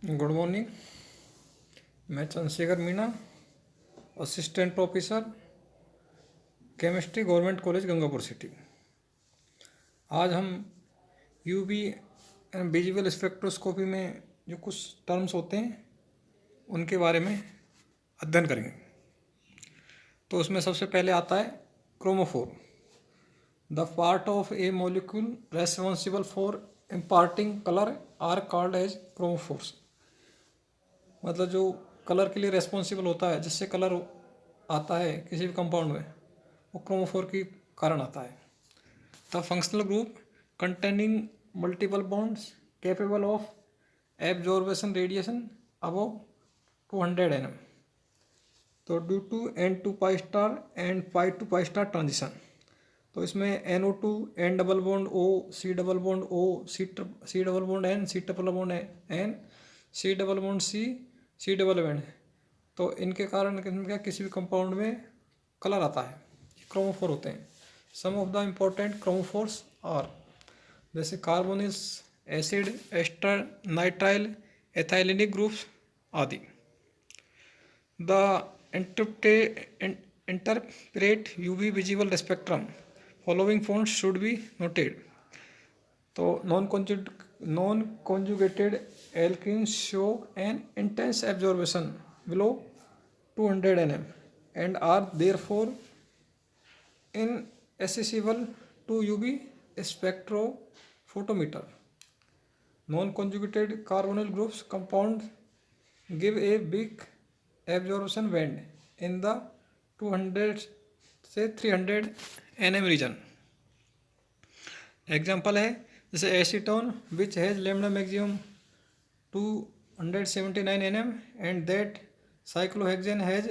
Good morning. मैं Chandrashekhar Meena, assistant professor, chemistry, government college Gangapur city. आज हम यूवी एंड विजुअल स्पेक्ट्रोस्कोपी में जो कुछ टर्म्स होते हैं उनके बारे में अध्ययन करेंगे। तो उसमें सबसे पहले आता है chromophore. The part of a molecule responsible for imparting colour are called as chromophores. मतलब जो कलर के लिए रेस्पॉन्सिबल होता है, जिससे कलर आता है किसी भी कंपाउंड में, वो क्रोमोफोर के कारण आता है। The functional group containing multiple bonds capable of absorption radiation above 200 nm। तो due to N2 star and pi to pi star transition, तो इसमें NO2 N double bond O C double bond O C double bond N C double bond N C double bond C double bond, तो इनके कारण क्या किसी भी compound में colour आता है, क्रोमोफोर होते हैं। Some of the important chromophores are जैसे carbonyl acid, ester, nitrile, ethylenic groups आदि। The interpret UV visible spectrum following points should be noted. तो non conjugated alkenes show an intense absorption below 200 nm and are therefore inaccessible to UV spectrophotometer. Non-conjugated carbonyl groups compounds give a big absorption band in the 200 से 300 nm region. Example है जैसे acetone which has lambda maximum 279 nm and that cyclohexane has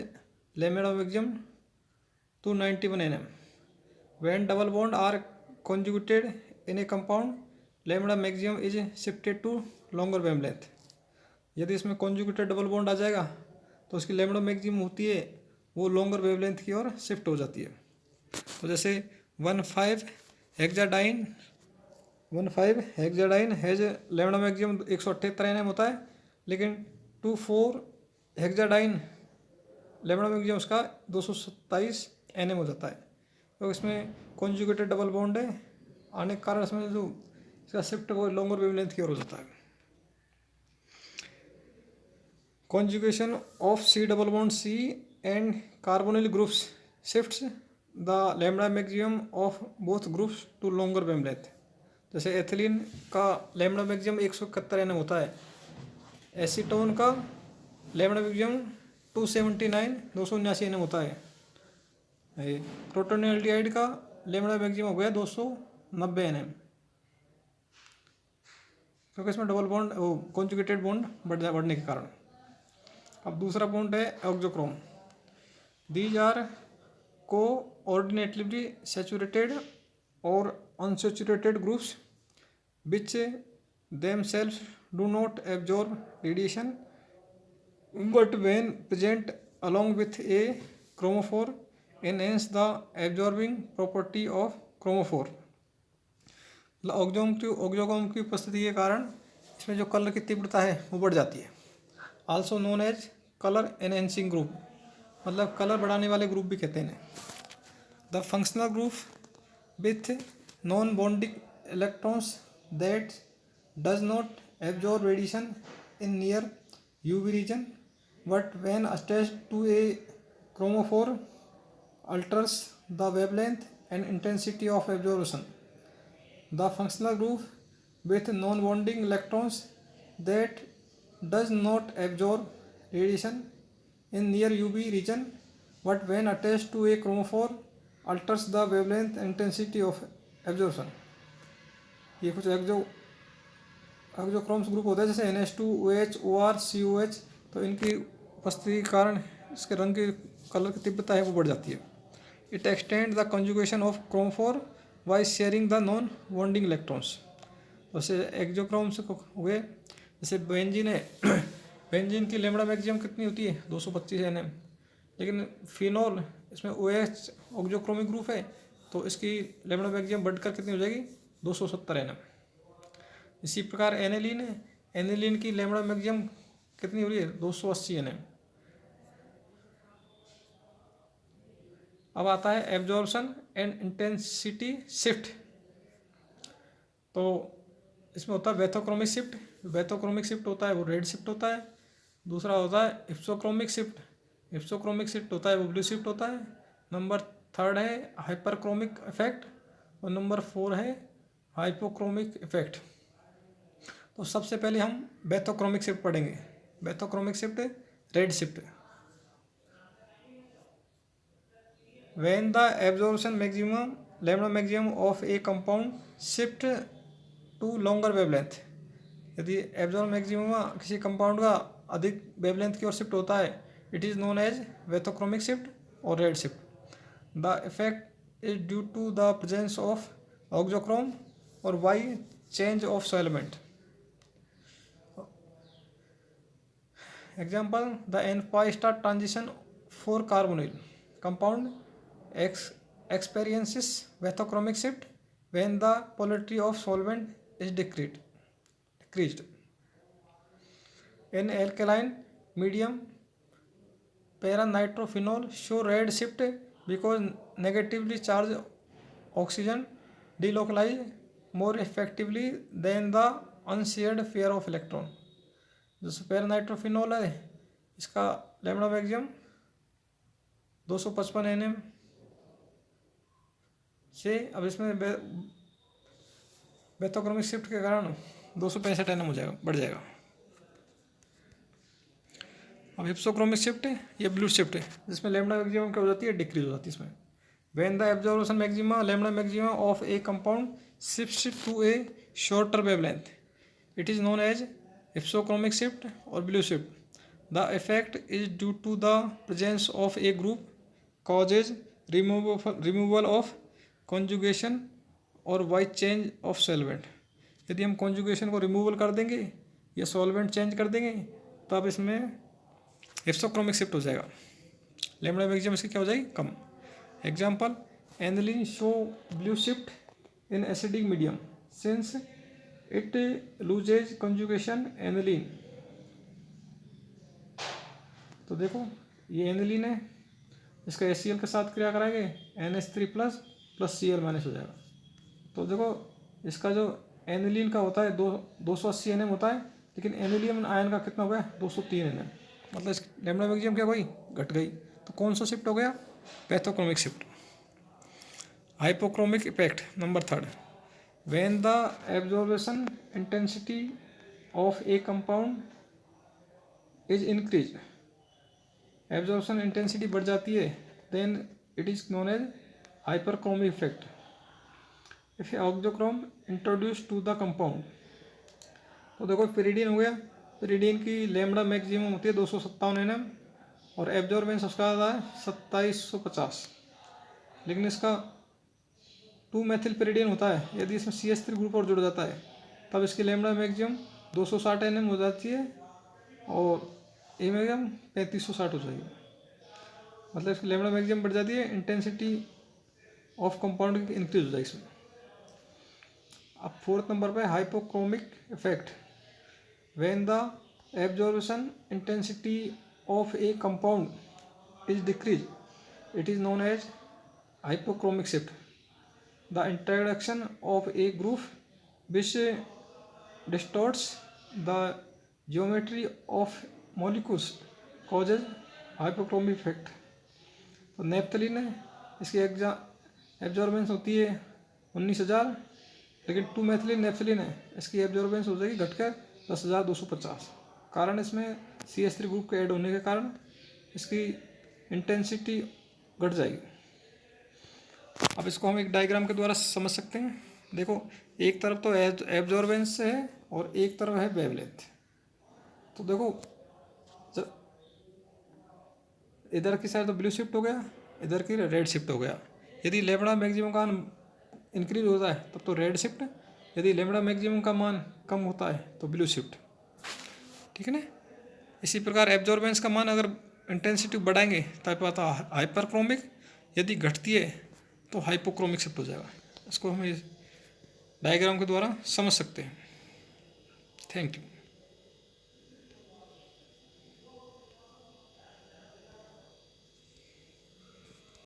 lambda maximum 291 nm. When double bond are conjugated in a compound, lambda maximum is shifted to longer wavelength. यदि इसमें conjugated double bond आ जाएगा तो उसकी lambda maximum होती है वो longer wavelength की ओर शिफ्ट हो जाती है। तो जैसे 1,5 हेक्साडाइन हैज लैम्डा मैक्सिमम 178 nm होता है, लेकिन 2,4 हेक्साडाइन लैम्डा मैक्सिमम उसका 227 nm हो जाता है। तो इसमें कॉन्जुगेटेड डबल बॉन्ड है आने के कारण इसमें जो इसका शिफ्ट वो लॉन्गर वेवलेंथ की ओर हो जाता है। Conjugation of C double bond C and carbonyl groups shifts the lambda maximum of both groups to longer wavelength. जैसे एथिलीन का लैम्डा मैक्सिमम 171 nm होता है, एसीटोन का लैम्डा मैक्सिमम 279 nm होता है, प्रोटोनेल्डिहाइड का लैम्डा मैक्सिमम हो गया 290 nm, क्योंकि इसमें डबल बॉन्ड वो कॉन्जुगेटेड बॉन्ड बढ़ने के कारण। अब दूसरा बॉन्ड है auxochrome. These are coordinately saturated और unsaturated groups which themselves do not absorb radiation but when present along with a chromophore enhance the absorbing property of chromophore. Auxochrome की उपस्थिति के कारण इसमें जो कलर की तीव्रता है वो बढ़ जाती है। Also known as colour enhancing group, मतलब कलर बढ़ाने वाले ग्रुप भी कहते हैं। The functional group with non bonding electrons that does not absorb radiation in near UV region but when attached to a chromophore alters the wavelength and intensity of absorption. The functional group with non-bonding electrons that does not absorb radiation in near UV region but when attached to a chromophore alters the wavelength and intensity of absorption. ये कुछ एक्सोक्रोम्स group होता है जैसे NH2 OH OR COH, तो इनकी उपस्थिति के कारण इसके रंग की कलर की तीव्रता है वो बढ़ जाती है। It extend the conjugation of chromophore by sharing the non bonding electrons. जैसे एक्सोक्रोम्स हुए जैसे बेंजीन है, बेंजीन की लैम्डा मैक्सिमम कितनी होती है 225 nm, लेकिन फिनॉल इसमें OH ऑक्सोक्रोमिक ग्रुप है तो इसकी लैम्डा मैक्सिमम बढ़कर कितनी हो जाएगी 270 nm। इसी प्रकार एनिलीन है, एनिलीन की लैम्डा मैक्सिमम कितनी हो रही है 280 nm। अब आता है एब्जॉर्प्शन एंड इंटेंसिटी शिफ्ट। तो इसमें होता है वेथोक्रोमिक शिफ्ट। वेथोक्रोमिक शिफ्ट होता है वो रेड शिफ्ट होता है। दूसरा होता है इप्सोक्रोमिक शिफ्ट। इप्सोक्रोमिक शिफ्ट होता है वो ब्लू शिफ्ट होता है। नंबर 3 है हाइपरक्रोमिक इफेक्ट और नंबर 4 है हाइपोक्रोमिक इफेक्ट। तो सबसे पहले हम वेथोक्रोमिक शिफ्ट पढ़ेंगे। Bathochromic shift red shift. When the absorption maximum lambda maximum of a compound shift to longer wavelength, यदि एब्जॉर्ब मैक्सिमम किसी कंपाउंड का अधिक वेवलेंथ की ओर शिफ्ट होता है, it is known as bathochromic shift और red shift. The effect is due to the presence of auxochrome और by change of solvent. Example द n-pi star transition for carbonyl compound experiences vethochromic shift when the polarity of solvent is decreased. In alkaline medium, para-nitrophenol show red shift because negatively charged oxygen delocalize more effectively than the unshared pair of electron। जैसे paranitrophenol है, इसका lambda maximum 255 nm से, अब इसमें वेथोक्रोमिक shift के कारण 265 nm हो जाएगा, बढ़ जाएगा। अब हिप्सोक्रोमिक शिफ्ट है, ये ब्लू शिफ्ट है, जिसमें लैम्डा मैक्सिमम क्या हो जाती है, डिक्रीज हो जाती है इसमें। When the absorption maxima lambda maxima of a compound shifts to a shorter wavelength, it is known as hypsochromic shift और blue shift. The effect is due to the presence of a group causes removal of conjugation और by change of solvent. यदि हम conjugation को removal कर देंगे या solvent change कर देंगे तब इसमें हिप्सोक्रोमिक शिफ्ट हो जाएगा, लैम्डा मैक्सिमम इसकी क्या हो जाएगी, कम। Example aniline show blue shift in acidic medium since it loses conjugation aniline. तो देखो ये एनिलीन है, इसका HCl के साथ क्रिया कराएंगे NH3+ प्लस Cl माइनस हो जाएगा। तो देखो इसका जो एनिलीन का होता है 280 nm होता है, लेकिन एनिलियम आयन का कितना हो गया 203 nm, मतलब इस लैम्डा मैक्सिमम क्या हुई, घट गई। तो कौन सा शिफ्ट हो गया, bathochromic shift. Hypochromic effect number 3, when the absorption intensity of a compound is increase, absorption intensity बढ़ जाती है, then it is known as hyperchromic effect. If auxochrome introduce to the compound, तो देखो पिरिडीन हो गया, pyridine की lambda maximum होती है 257 nm और एब्जॉर्बेंस उसका आता है 2750, लेकिन इसका 2-मेथिल पिरिडीन होता है, यदि इसमें CH3 ग्रुप और जुड़ जाता है तब इसकी लैम्डा मैक्सिमम 260 nm हो जाती है और ए मैक्सिमम 3560 हो जाएगी, मतलब इसकी लैम्डा मैक्सिमम बढ़ जाती है, इंटेंसिटी ऑफ कंपाउंड इंक्रीज हो जाएगी इसमें। अब 4th नंबर पे hypochromic effect, when the absorption intensity of a compound is decrease, it is known as hypochromic shift. The introduction of a group which distorts the geometry of molecules causes hypochromic effect. तो naphthalene है, इसकी absorbance होती है 19,000, लेकिन 2-मेथिलीन naphthalene है, इसकी absorbance हो जाएगी घटकर 10,250। कारण इसमें CH3 ग्रुप के ऐड होने के कारण इसकी इंटेंसिटी घट जाएगी। अब इसको हम एक डायग्राम के द्वारा समझ सकते हैं। देखो एक तरफ तो एब्जॉर्बेंस है और एक तरफ है वेवलेंथ। तो देखो जब इधर की साइड तो ब्लू शिफ्ट हो गया, इधर की रेड शिफ्ट हो गया। यदि लैम्डा मैक्सिमम का इंक्रीज होता है तब तो रेड शिफ्ट, यदि लैम्डा मैक्सिमम का मान कम होता है तो ब्लू शिफ्ट, ठीक है ना। इसी प्रकार एब्जॉर्बेंस का मान अगर इंटेंसिटी बढ़ाएंगे तब आता है हाइपरक्रोमिक, यदि घटती है तो हाइपोक्रोमिक शिफ्ट हो जाएगा। इसको हम इस डायग्राम के द्वारा समझ सकते हैं। Thank you.